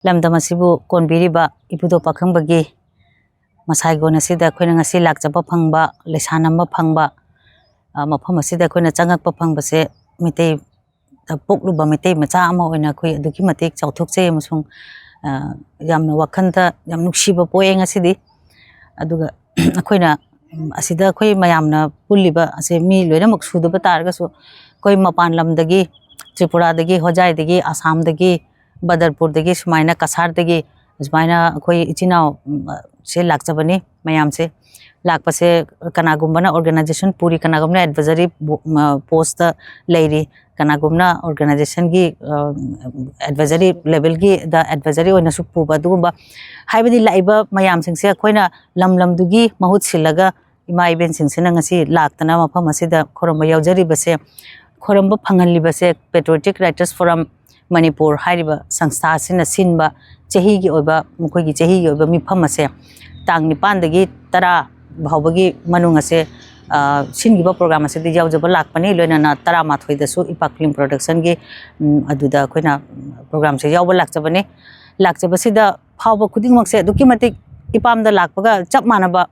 Lamdamasibu Konbiriba Iputhou Pakhangbabu Masaigon asida akhona ngasi lakchapa phangba lesanamba phangba mafam asida akhona changakpa phangbase mitei pokluba mitei macha ama oina khoi aduki matek chauthokche amasung yamna wakhanda yam nuksiba poeng asidi aduga akhona asida khoi mayamna pulliba ase mi loinamak sudaba targa so koi mapan lamdagi Tripura dagi Hojai dagi Assam dagi Badarpur dagi sumaina Kasar dagi sumaina khoi ichinao se lakchabani mayam se lakpase kanagumbana organization puri kanagumna advisory post leiri kanagumna organization gi advisory level gi the advisory oina su puba dugumba haibadi laiba mayam sing se khoina lam dugi mahut silaga ima iben sing se ngasi laktana mafam asida khoramba yaujari base khoramba phangali base Patriotic Writers Forum Manipur Hariba Sangstha Sina Sinba Chehi gi oiba mukoi gi chehi gi oiba mifam ase tang nipan dagi tara bhaubagi manung ase singiba program ase di jaujaba lakpani loinana tara mathoi dasu ipak film production gi aduda khoina program se jawba lakchabani lakchabasida Phaoba khudingmak se duki matik ipamda lakpaga chap manaba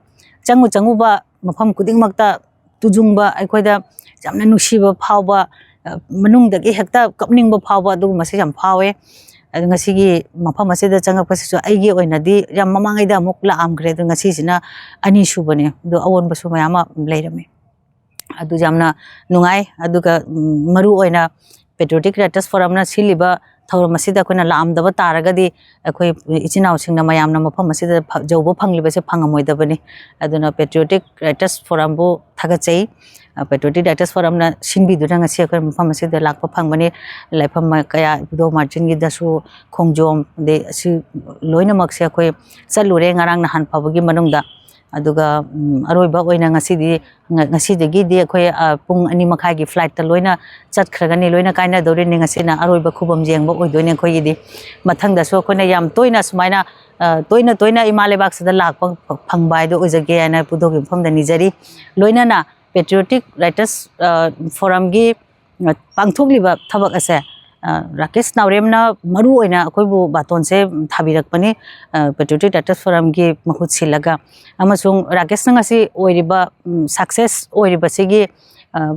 changuba mafam khudingmakta tujungba aikhoida jamna nusiba Phaoba manungdagi hekta kapningba Phaoba du mase jam phawe ngasi mafam asida changakpasisu aigi oinadi yam mamangaida amuk laamgre du ngasi sina ani subane do awon basu mayama leirame adu jamna nungai aduga maru oina Patriotic Writers Forum na siliba Thouram asida koina laamdaba taragadi akoi ichinau singna mayamna mafam asida jawbo phanglibase phangamoidabani aduna Patriotic Writers Forum bu thagachei Patriotic Writers Forum na sinbi duna ngasi akoi mafam asida lakpa phangbani laifam kaya Iputhou margin gi dasu khongjom de si loina makse akoi chalure ngarang na han phabagi manungda aduga Aroiba oina ngasi degi de akoi pung ani makhai gi flight ta loina chatkhragani loina kaina dore ni ngasi na Aroiba khubam jengba oidoine khoi gi di mathang da so koina yam toina sumaina toina imalebak sada lakpa phangbai do ojage ana Iputhou gi pham da nijari loina na Patriotic Writers Forum gi Pangthokhiba thabak ase Rakesh Nauremna maru oina akoibu baton se thabirakpani Patriotic Writers Forum gi mahut silaga amasung Rakesh ngasi oiriba success oiriba sigi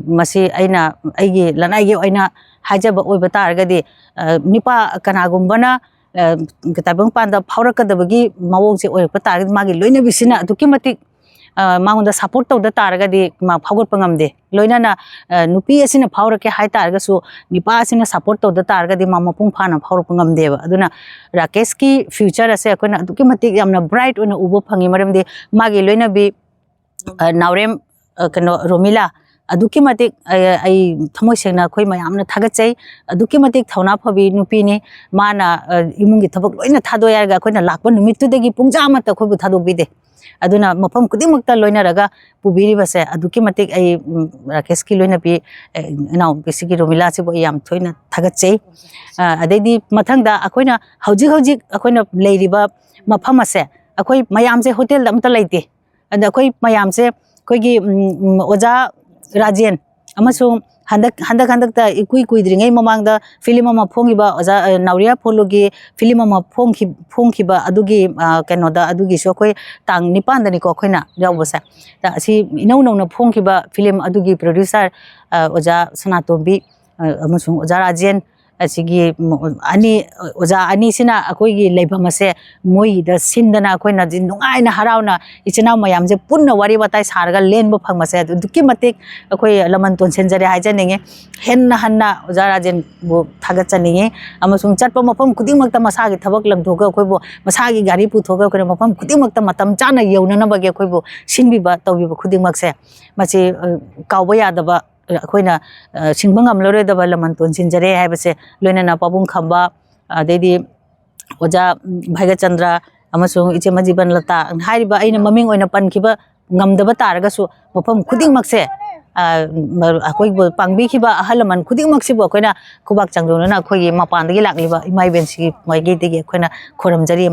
masi aina aigi lanai gi oina hajaba oiba targadi nipa kanagumbana kitabang panda phaurakadabagi mawong se oirpa targadi magi loina bisina duki matik maungda support tawda taragadi ma phaugot pangamde loinana nupi asina phaurake hai taragasu nipa asina support tawda taragadi ma mapung phana phaur pangamdeba aduna Rakesh ki future ase akona duki matik yamna bright ona ubo phangi maramde magi loina bi Naurem kano Romila aduki matik ai thamoi sengna khoi mayamna thagachai aduki matik thauna phabi nupi ni mana imungi thabak loina thadoya ga khoina lakpa numittu degi pungja mata khoibu thadobide aduna mafam kudimukta loina raga pubiri base aduki matik ai Rakesh ki loina bi now basically Romila se bo yam thoina thagachei adedi mathangda akoina hauji akoina leiriba mafam ase akoi mayam se hotel amta laite and akoi mayam se koigi oja Rajen amasung handak ta ikui dringai mamangda film ama phongiba oja Nauria phologi film ama phongkhiba adugi kenoda adugi so khoi tang nipan dani ko khoina jawbasa ta si inau na phongkhiba film adugi producer oja Sanatombi amasung oja Rajen asigi ani oja ani sina akoi gi leibam ase moi da sindana khoina nungai na harauna ichina mayam je punna wari batai sarga lenbo phangmase duki matik akoi laman ton senjare haijaninge henna hanna oja Rajen bu thagachaninge amasung chatpa mafam kudingmakta masagi thabak langthoga khoibo masagi gari puthoga khore mafam kudingmakta matam chana yeunana bage khoibo sinbiba tawbiba kudingmakse machi kawba yadaba akoina singbangam lore da balaman ton sinjare haibase loinana pabung khamba adedi oja Bhaiga Chandra amasung ichema jiban lata hariba aina maming oina pankhiba ngamdaba taragasu mafam khudingmakse akoi pangbi khiba ahalaman khudingmaksi bo koina khubak changrona na khoi mapandagi lakliba imai bensi mai gi degi koina khurumjari